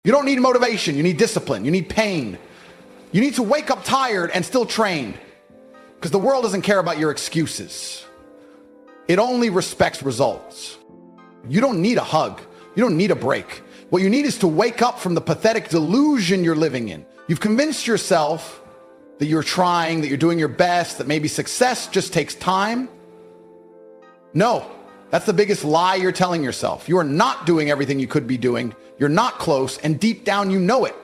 You don't need motivation, you need discipline, you need pain. You need to wake up tired and still trained, because the world doesn't care about your excuses. It only respects results. You don't need a hug. You don't need a break. What you need is to wake up from the pathetic delusion you're living in. You've convinced yourself that you're trying, that you're doing your best, that maybe success just takes time. No, that's the biggest lie you're telling yourself. You are not doing everything you could be doing. You're not close, and deep down you know it.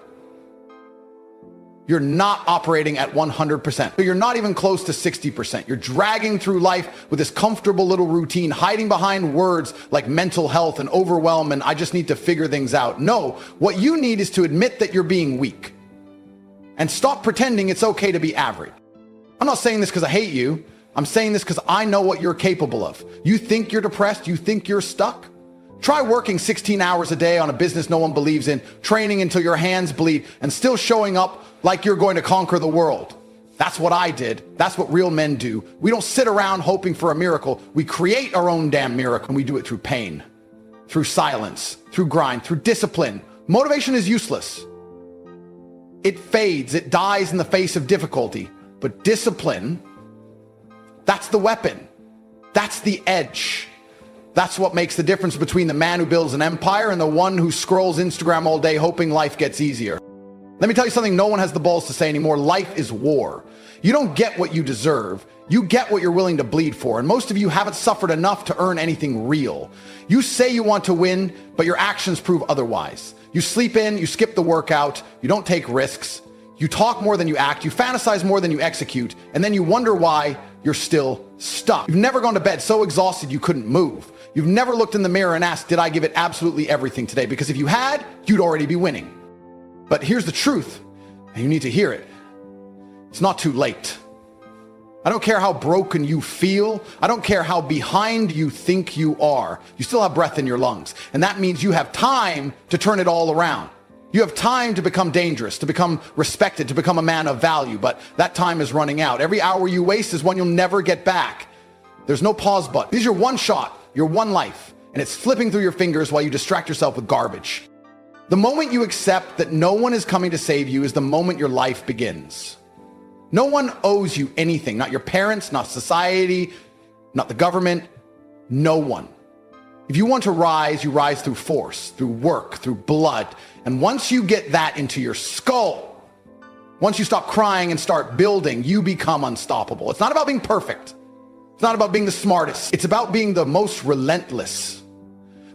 You're not operating at 100%. You're not even close to 60%. You're dragging through life with this comfortable little routine, hiding behind words like mental health and overwhelm and I just need to figure things out. No, what you need is to admit that you're being weak and stop pretending it's okay to be average. I'm not saying this because I hate you. I'm saying this because I know what you're capable of. You think you're depressed? You think you're stuck? Try working 16 hours a day on a business no one believes in, training until your hands bleed, and still showing up like you're going to conquer the world. That's what I did. That's what real men do. We don't sit around hoping for a miracle. We create our own damn miracle, and we do it through pain, through silence, through grind, through discipline. Motivation is useless. It fades. It dies in the face of difficulty. But discipline, that's the weapon. That's the edge. That's what makes the difference between the man who builds an empire and the one who scrolls Instagram all day hoping life gets easier. Let me tell you something no one has the balls to say anymore. Life is war. You don't get what you deserve. You get what you're willing to bleed for. And most of you haven't suffered enough to earn anything real. You say you want to win, but your actions prove otherwise. You sleep in, you skip the workout, you don't take risks, you talk more than you act, you fantasize more than you execute, and then you wonder why you're still stuck. You've never gone to bed so exhausted you couldn't move. You've never looked in the mirror and asked, did I give it absolutely everything today? Because if you had, you'd already be winning. But here's the truth, and you need to hear it. It's not too late. I don't care how broken you feel. I don't care how behind you think you are. You still have breath in your lungs. And that means you have time to turn it all around. You have time to become dangerous, to become respected, to become a man of value. But that time is running out. Every hour you waste is one you'll never get back. There's no pause button. This is your one shot, your one life. And it's slipping through your fingers while you distract yourself with garbage. The moment you accept that no one is coming to save you is the moment your life begins. No one owes you anything, not your parents, not society, not the government, no one. If you want to rise, you rise through force, through work, through blood. And once you get that into your skull, once you stop crying and start building, you become unstoppable. It's not about being perfect. It's not about being the smartest. It's about being the most relentless.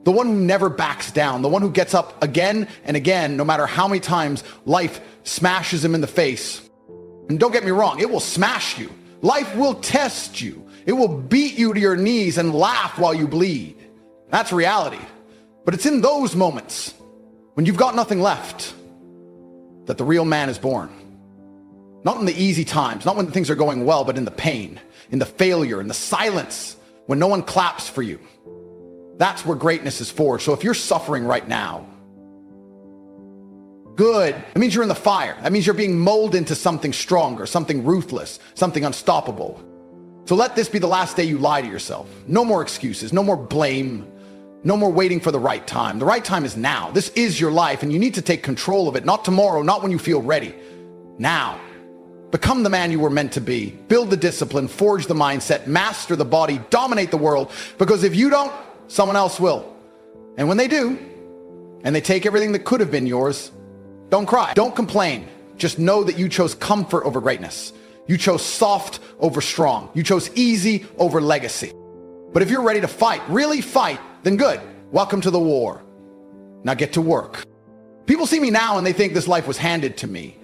The one who never backs down, the one who gets up again and again, no matter how many times life smashes him in the face. And don't get me wrong, it will smash you. Life will test you. It will beat you to your knees and laugh while you bleed. That's reality. But it's in those moments when you've got nothing left that the real man is born. Not in the easy times, not when things are going well, but in the pain, in the failure, in the silence, when no one claps for you. That's where greatness is forged. So if you're suffering right now, good. It means you're in the fire. That means you're being molded into something stronger, something ruthless, something unstoppable. So let this be the last day you lie to yourself. No more excuses, no more blame, no more waiting for the right time. The right time is now. This is your life, and you need to take control of it, not tomorrow, not when you feel ready. Now. Become the man you were meant to be. Build the discipline, forge the mindset, master the body, dominate the world. Because if you don't, someone else will. And when they do, and they take everything that could have been yours, don't cry, don't complain. Just know that you chose comfort over greatness. You chose soft over strong. You chose easy over legacy. But if you're ready to fight, really fight, then good. Welcome to the war. Now get to work. People see me now and they think this life was handed to me.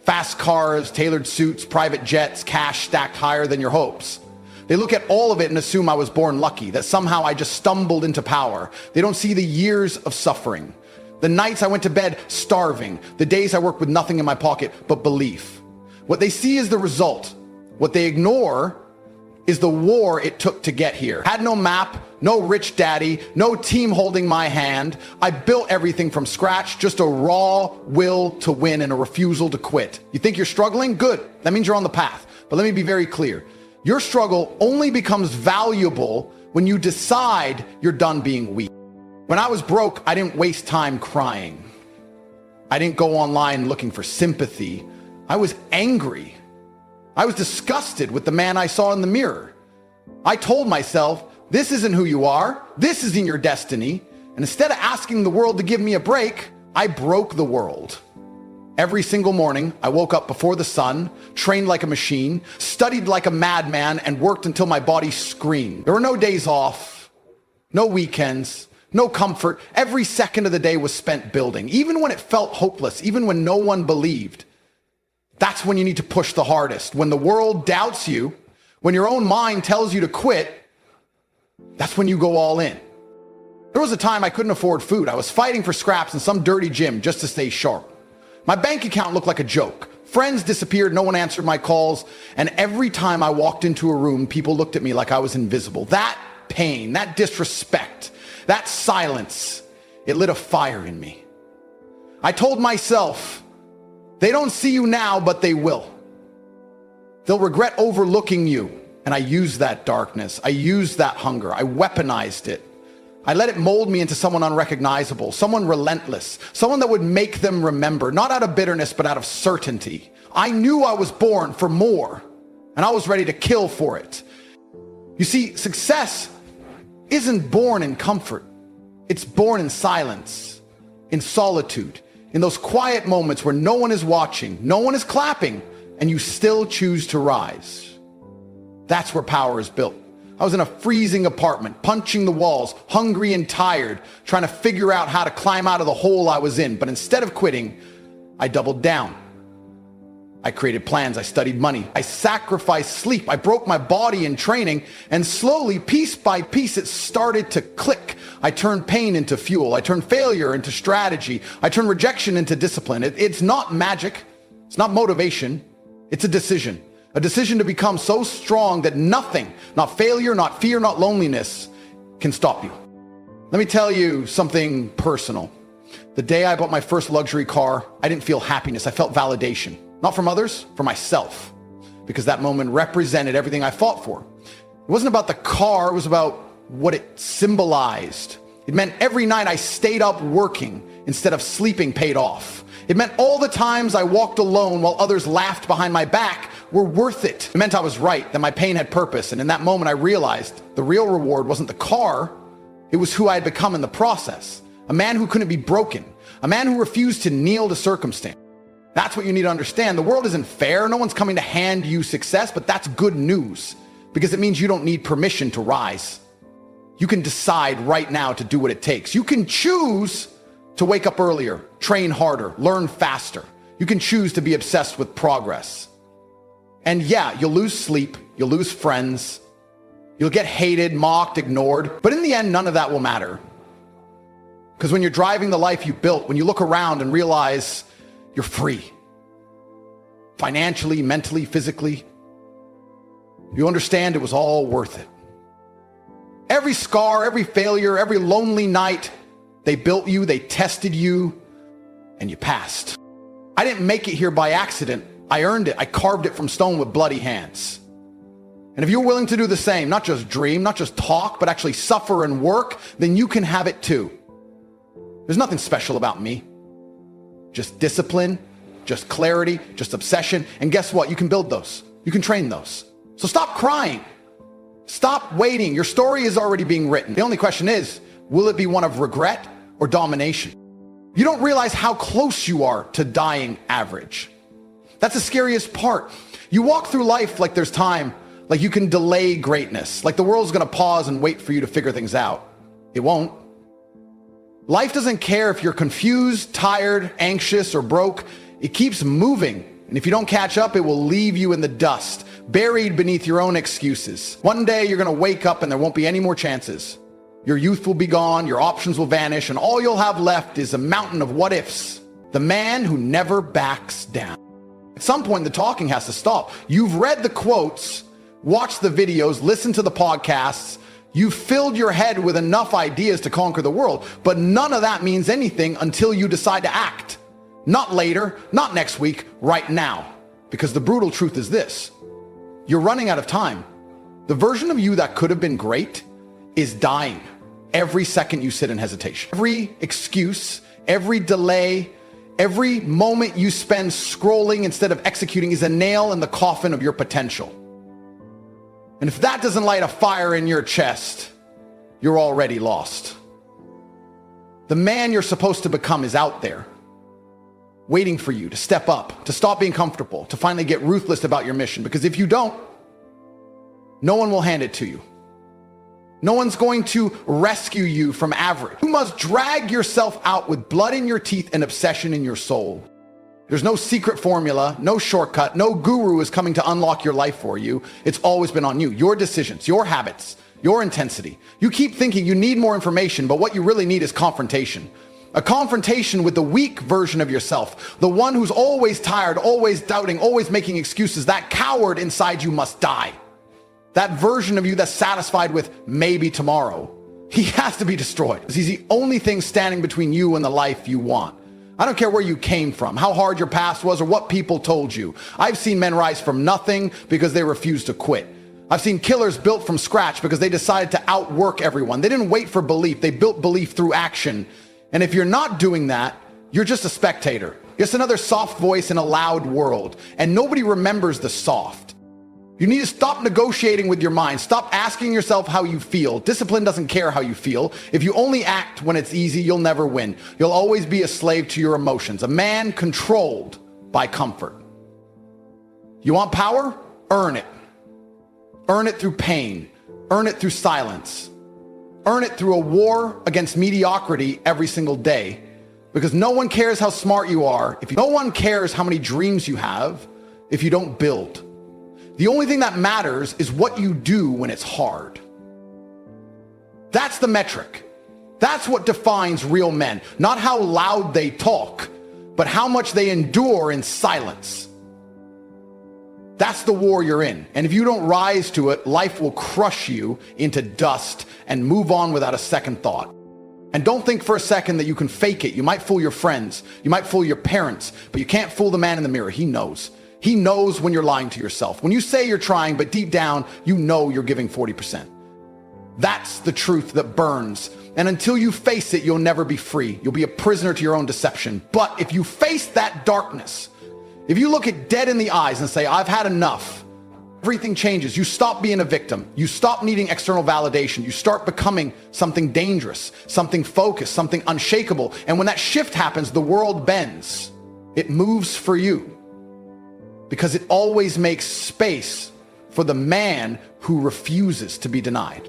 Fast cars, tailored suits, private jets, cash stacked higher than your hopes. They look at all of it and assume I was born lucky, that somehow I just stumbled into power. They don't see the years of suffering. The nights I went to bed starving, the days I worked with nothing in my pocket but belief. What they see is the result. What they ignore is the war it took to get here. Had no map, no rich daddy, no team holding my hand. I built everything from scratch, just a raw will to win and a refusal to quit. You think you're struggling? Good. That means you're on the path. But let me be very clear. Your struggle only becomes valuable when you decide you're done being weak. When I was broke, I didn't waste time crying. I didn't go online looking for sympathy. I was angry. I was disgusted with the man I saw in the mirror. I told myself, this isn't who you are. This isn't your destiny. And instead of asking the world to give me a break, I broke the world. Every single morning, I woke up before the sun, trained like a machine, studied like a madman, and worked until my body screamed. There were no days off, no weekends, no comfort. Every second of the day was spent building, even when it felt hopeless, even when no one believed. That's when you need to push the hardest. When the world doubts you, when your own mind tells you to quit, that's when you go all in. There was a time I couldn't afford food. I was fighting for scraps in some dirty gym just to stay sharp. My bank account looked like a joke. Friends disappeared, no one answered my calls, and every time I walked into a room, people looked at me like I was invisible. That pain, that disrespect, that silence, it lit a fire in me. I told myself, they don't see you now, but they will. They'll regret overlooking you. And I used that darkness. I used that hunger. I weaponized it. I let it mold me into someone unrecognizable, someone relentless, someone that would make them remember, not out of bitterness, but out of certainty. I knew I was born for more, and I was ready to kill for it. You see, success isn't born in comfort. It's born in silence, in solitude, in those quiet moments where no one is watching, no one is clapping, and you still choose to rise. That's where power is built. I was in a freezing apartment, punching the walls, hungry and tired, trying to figure out how to climb out of the hole I was in. But instead of quitting, I doubled down. I created plans. I studied money. I sacrificed sleep. I broke my body in training. And slowly, piece by piece, it started to click. I turned pain into fuel. I turned failure into strategy. I turned rejection into discipline. It's not magic. It's not motivation. It's a decision. A decision to become so strong that nothing, not failure, not fear, not loneliness, can stop you. Let me tell you something personal. The day I bought my first luxury car, I didn't feel happiness. I felt validation. Not from others, for myself. Because that moment represented everything I fought for. It wasn't about the car, it was about what it symbolized. It meant every night I stayed up working instead of sleeping paid off. It meant all the times I walked alone while others laughed behind my back were worth it. It meant I was right, that my pain had purpose. And in that moment, I realized the real reward wasn't the car, it was who I had become in the process. A man who couldn't be broken. A man who refused to kneel to circumstance. That's what you need to understand. The world isn't fair. No one's coming to hand you success, but that's good news because it means you don't need permission to rise. You can decide right now to do what it takes. You can choose to wake up earlier, train harder, learn faster. You can choose to be obsessed with progress. And yeah, you'll lose sleep, you'll lose friends, you'll get hated, mocked, ignored, but in the end, none of that will matter. Because when you're driving the life you built, when you look around and realize you're free, financially, mentally, physically, you understand it was all worth it. Every scar, every failure, every lonely night, they built you, they tested you, and you passed. I didn't make it here by accident. I earned it. I carved it from stone with bloody hands. And if you're willing to do the same, not just dream, not just talk, but actually suffer and work, then you can have it too. There's nothing special about me. Just discipline, just clarity, just obsession. And guess what? You can build those. You can train those. So stop crying. Stop waiting. Your story is already being written. The only question is, will it be one of regret or domination? You don't realize how close you are to dying average. That's the scariest part. You walk through life like there's time, like you can delay greatness, like the world's gonna pause and wait for you to figure things out. It won't. Life doesn't care if you're confused, tired, anxious, or broke. It keeps moving. And if you don't catch up, it will leave you in the dust, buried beneath your own excuses. One day you're gonna wake up and there won't be any more chances. Your youth will be gone, your options will vanish, and all you'll have left is a mountain of what ifs. The man who never backs down. At some point, the talking has to stop. You've read the quotes, watched the videos, listened to the podcasts. You've filled your head with enough ideas to conquer the world, but none of that means anything until you decide to act. Not later, not next week, right now. Because the brutal truth is this: you're running out of time. The version of you that could have been great is dying every second you sit in hesitation. Every excuse, every delay, Every moment you spend scrolling instead of executing is a nail in the coffin of your potential. And if that doesn't light a fire in your chest, you're already lost. The man you're supposed to become is out there, waiting for you to step up, to stop being comfortable, to finally get ruthless about your mission. Because if you don't, no one will hand it to you. No one's going to rescue you from average. You must drag yourself out with blood in your teeth and obsession in your soul. There's no secret formula, no shortcut, no guru is coming to unlock your life for you. It's always been on you. Your decisions, your habits, your intensity. You keep thinking you need more information, but what you really need is confrontation. A confrontation with the weak version of yourself, the one who's always tired, always doubting, always making excuses. That coward inside you must die. That version of you that's satisfied with maybe tomorrow. He has to be destroyed because he's the only thing standing between you and the life you want. I don't care where you came from, how hard your past was, or what people told you. I've seen men rise from nothing because they refused to quit. I've seen killers built from scratch because they decided to outwork everyone. They didn't wait for belief. They built belief through action. And if you're not doing that, you're just a spectator. Just another soft voice in a loud world. And nobody remembers the soft. You need to stop negotiating with your mind. Stop asking yourself how you feel. Discipline doesn't care how you feel. If you only act when it's easy, you'll never win. You'll always be a slave to your emotions. A man controlled by comfort. You want power? Earn it. Earn it through pain. Earn it through silence. Earn it through a war against mediocrity every single day. Because no one cares how smart you are. No one cares how many dreams you have if you don't build. The only thing that matters is what you do when it's hard. That's the metric. That's what defines real men. Not how loud they talk, but how much they endure in silence. That's the war you're in. And if you don't rise to it, life will crush you into dust and move on without a second thought. And don't think for a second that you can fake it. You might fool your friends. You might fool your parents, but you can't fool the man in the mirror. He knows. He knows when you're lying to yourself. When you say you're trying, but deep down, you know you're giving 40%. That's the truth that burns. And until you face it, you'll never be free. You'll be a prisoner to your own deception. But if you face that darkness, if you look it dead in the eyes and say, I've had enough, everything changes. You stop being a victim. You stop needing external validation. You start becoming something dangerous, something focused, something unshakable. And when that shift happens, the world bends. It moves for you. Because it always makes space for the man who refuses to be denied.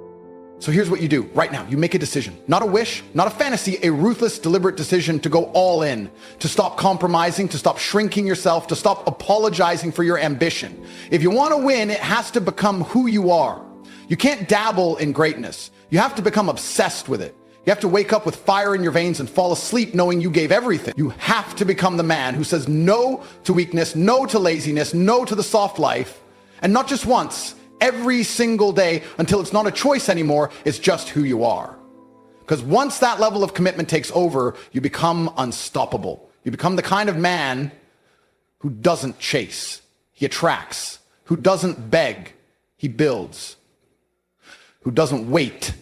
So here's what you do right now. You make a decision, not a wish, not a fantasy, a ruthless, deliberate decision to go all in, to stop compromising, to stop shrinking yourself, to stop apologizing for your ambition. If you want to win, it has to become who you are. You can't dabble in greatness. You have to become obsessed with it. You have to wake up with fire in your veins and fall asleep knowing you gave everything. You have to become the man who says no to weakness, no to laziness, no to the soft life. And not just once, every single day until it's not a choice anymore, it's just who you are. Because once that level of commitment takes over, you become unstoppable. You become the kind of man who doesn't chase, he attracts. Who doesn't beg, he builds. Who doesn't wait.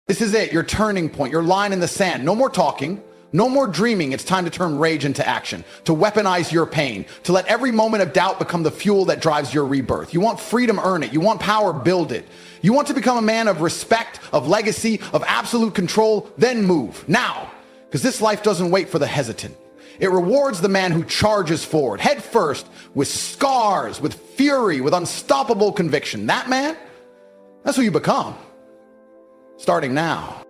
This is it, your turning point, your line in the sand. No more talking, no more dreaming. It's time to turn rage into action, to weaponize your pain, to let every moment of doubt become the fuel that drives your rebirth. You want freedom, earn it. You want power, build it. You want to become a man of respect, of legacy, of absolute control, then move. Now, because this life doesn't wait for the hesitant. It rewards the man who charges forward, head first, with scars, with fury, with unstoppable conviction. That man, that's who you become. Starting now.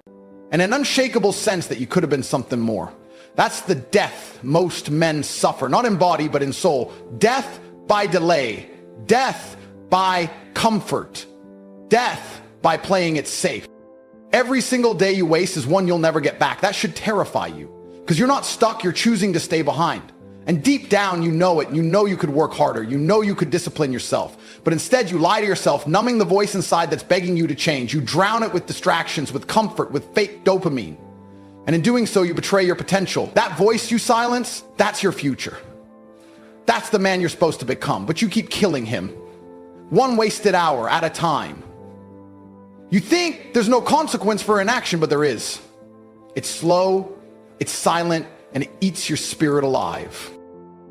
And an unshakable sense that you could have been something more. That's the death most men suffer, not in body, but in soul. Death by delay. Death by comfort. Death by playing it safe. Every single day you waste is one you'll never get back. That should terrify you. Because you're not stuck, you're choosing to stay behind. And deep down, you know it. You know you could work harder. You know you could discipline yourself. But instead, you lie to yourself, numbing the voice inside that's begging you to change. You drown it with distractions, with comfort, with fake dopamine. And in doing so, you betray your potential. That voice you silence, that's your future. That's the man you're supposed to become. But you keep killing him. One wasted hour at a time. You think there's no consequence for inaction, but there is. It's slow, it's silent, and it eats your spirit alive.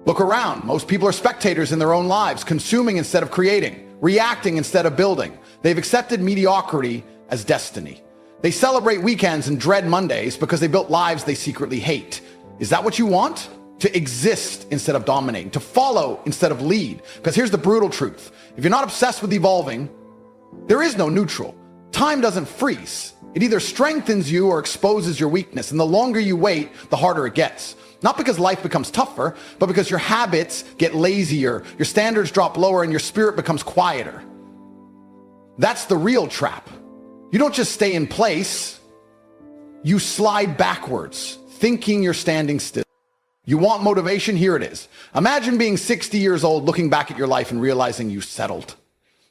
Look around. Most people are spectators in their own lives, consuming instead of creating, reacting instead of building. They've accepted mediocrity as destiny. They celebrate weekends and dread Mondays because they built lives they secretly hate. Is that what you want? To exist instead of dominating, to follow instead of lead. Because here's the brutal truth. If you're not obsessed with evolving, there is no neutral. Time doesn't freeze. It either strengthens you or exposes your weakness. And the longer you wait, the harder it gets. Not because life becomes tougher, but because your habits get lazier, your standards drop lower, and your spirit becomes quieter. That's the real trap. You don't just stay in place, you slide backwards, thinking you're standing still. You want motivation? Here it is. Imagine being 60 years old, looking back at your life and realizing you settled.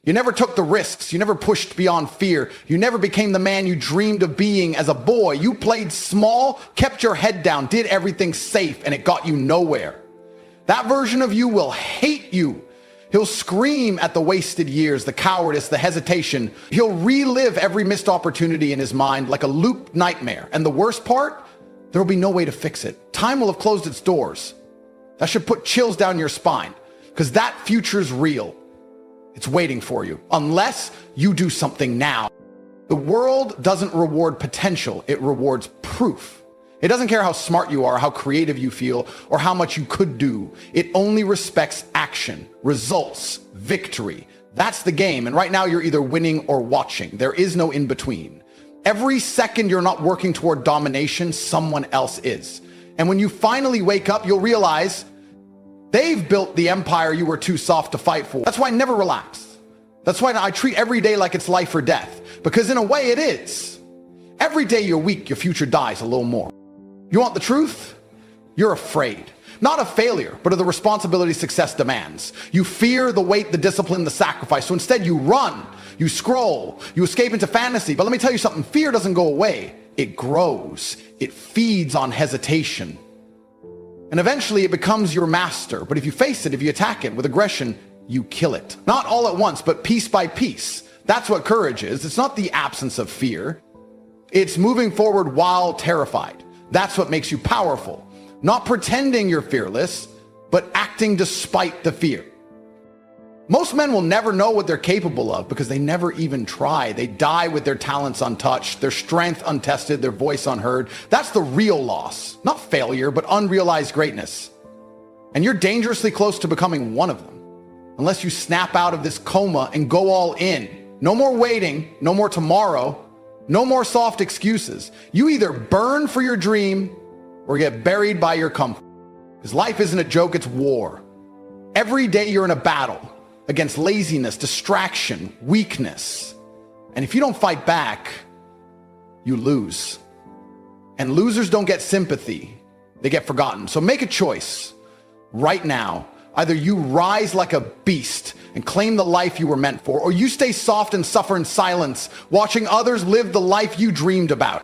You never took the risks. You never pushed beyond fear. You never became the man you dreamed of being as a boy. You played small, kept your head down, did everything safe, and it got you nowhere. That version of you will hate you. He'll scream at the wasted years, the cowardice, the hesitation. He'll relive every missed opportunity in his mind like a looped nightmare. And the worst part, there will be no way to fix it. Time will have closed its doors. That should put chills down your spine, because that future's real. It's waiting for you, unless you do something now. The world doesn't reward potential, it rewards proof. It doesn't care how smart you are, how creative you feel, or how much you could do. It only respects action, results, victory. That's the game, and right now you're either winning or watching. There is no in between. Every second you're not working toward domination, someone else is. And when you finally wake up, you'll realize they've built the empire you were too soft to fight for. That's why I never relax. That's why I treat every day like it's life or death, because in a way it is. Every day you're weak, your future dies a little more. You want the truth? You're afraid. Not of failure, but of the responsibility success demands. You fear the weight, the discipline, the sacrifice. So instead you run, you scroll, you escape into fantasy. But let me tell you something, fear doesn't go away. It grows. It feeds on hesitation. And eventually it becomes your master. But if you face it, if you attack it with aggression, you kill it. Not all at once, but piece by piece. That's what courage is. It's not the absence of fear. It's moving forward while terrified. That's what makes you powerful. Not pretending you're fearless, but acting despite the fear. Most men will never know what they're capable of because they never even try. They die with their talents untouched, their strength untested, their voice unheard. That's the real loss. Not failure, but unrealized greatness. And you're dangerously close to becoming one of them, unless you snap out of this coma and go all in. No more waiting, no more tomorrow. No more soft excuses. You either burn for your dream or get buried by your comfort. Because life isn't a joke, it's war. Every day you're in a battle against laziness, distraction, weakness. And if you don't fight back, you lose. And losers don't get sympathy, they get forgotten. So make a choice right now. Either you rise like a beast and claim the life you were meant for, or you stay soft and suffer in silence, watching others live the life you dreamed about.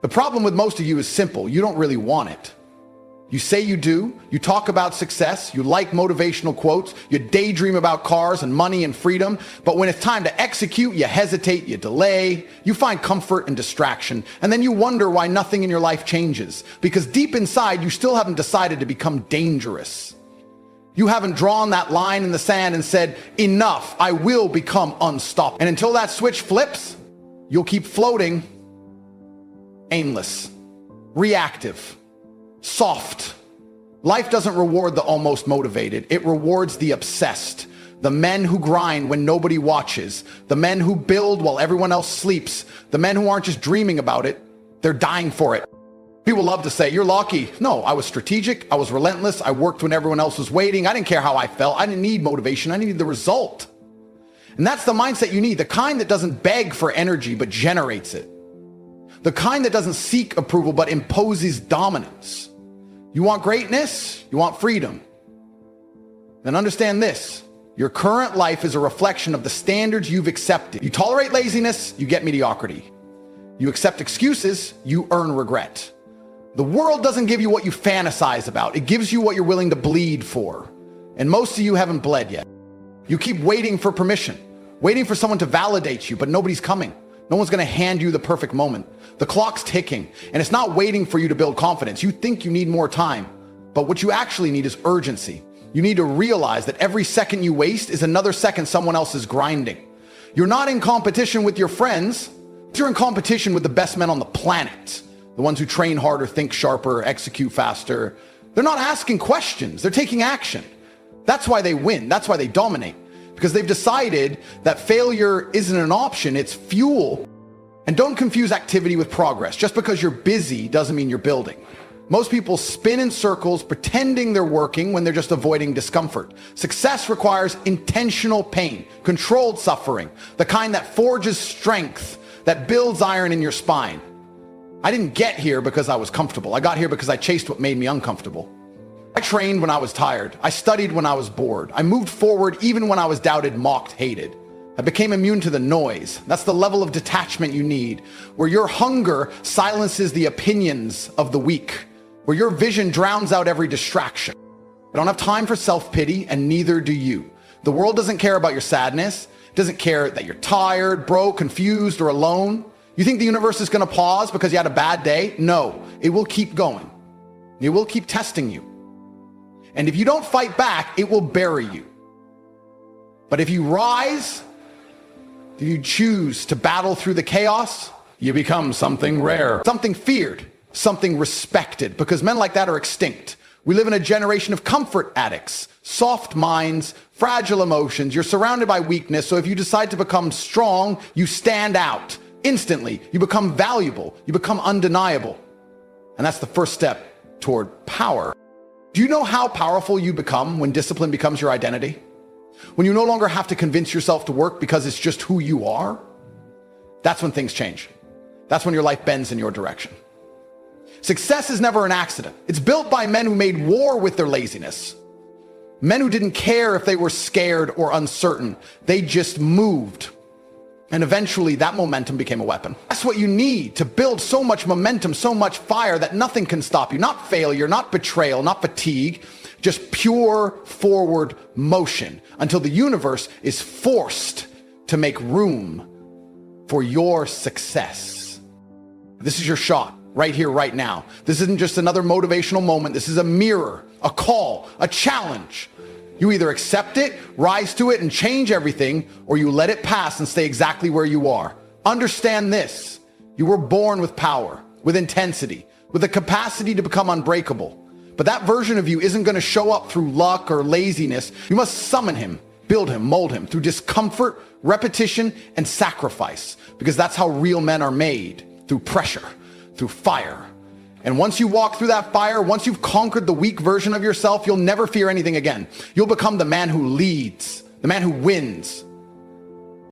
The problem with most of you is simple. You don't really want it. You say you do, you talk about success, you like motivational quotes, you daydream about cars and money and freedom, but when it's time to execute, you hesitate, you delay, you find comfort and distraction, and then you wonder why nothing in your life changes, because deep inside, you still haven't decided to become dangerous. You haven't drawn that line in the sand and said, enough, I will become unstoppable. And until that switch flips, you'll keep floating, aimless, reactive, soft. Life doesn't reward the almost motivated. It rewards the obsessed, the men who grind when nobody watches, the men who build while everyone else sleeps, the men who aren't just dreaming about it, they're dying for it. People love to say, you're lucky. No, I was strategic. I was relentless. I worked when everyone else was waiting. I didn't care how I felt. I didn't need motivation. I needed the result. And that's the mindset you need, the kind that doesn't beg for energy, but generates it. The kind that doesn't seek approval, but imposes dominance. You want greatness? You want freedom? Then understand this. Your current life is a reflection of the standards you've accepted. You tolerate laziness, you get mediocrity. You accept excuses, you earn regret. The world doesn't give you what you fantasize about. It gives you what you're willing to bleed for. And most of you haven't bled yet. You keep waiting for permission, waiting for someone to validate you, but nobody's coming. No one's going to hand you the perfect moment. The clock's ticking, and it's not waiting for you to build confidence. You think you need more time, but what you actually need is urgency. You need to realize that every second you waste is another second someone else is grinding. You're not in competition with your friends. You're in competition with the best men on the planet. The ones who train harder, think sharper, execute faster. They're not asking questions. They're taking action. That's why they win. That's why they dominate. Because they've decided that failure isn't an option, it's fuel. And don't confuse activity with progress. Just because you're busy doesn't mean you're building. Most people spin in circles pretending they're working when they're just avoiding discomfort. Success requires intentional pain, controlled suffering, the kind that forges strength, that builds iron in your spine. I didn't get here because I was comfortable. I got here because I chased what made me uncomfortable. I trained when I was tired. I studied when I was bored. I moved forward even when I was doubted, mocked, hated. I became immune to the noise. That's the level of detachment you need, where your hunger silences the opinions of the weak, where your vision drowns out every distraction. I don't have time for self-pity, and neither do you. The world doesn't care about your sadness. It doesn't care that you're tired, broke, confused, or alone. You think the universe is going to pause because you had a bad day? No, it will keep going. It will keep testing you. And if you don't fight back, it will bury you. But if you rise, if you choose to battle through the chaos, you become something rare, something feared, something respected, because men like that are extinct. We live in a generation of comfort addicts, soft minds, fragile emotions. You're surrounded by weakness, so if you decide to become strong, you stand out. Instantly, you become valuable, you become undeniable. And that's the first step toward power. Do you know how powerful you become when discipline becomes your identity? When you no longer have to convince yourself to work because it's just who you are? That's when things change. That's when your life bends in your direction. Success is never an accident. It's built by men who made war with their laziness. Men who didn't care if they were scared or uncertain. They just moved. And eventually that momentum became a weapon. That's what you need to build so much momentum, so much fire that nothing can stop you. Not failure, not betrayal, not fatigue, just pure forward motion until the universe is forced to make room for your success. This is your shot right here, right now. This isn't just another motivational moment. This is a mirror, a call, a challenge. You either accept it, rise to it, and change everything, or you let it pass and stay exactly where you are. Understand this. You were born with power, with intensity, with the capacity to become unbreakable. But that version of you isn't going to show up through luck or laziness. You must summon him, build him, mold him through discomfort, repetition, and sacrifice. Because that's how real men are made, through pressure, through fire. And once you walk through that fire, once you've conquered the weak version of yourself, you'll never fear anything again. You'll become the man who leads, the man who wins,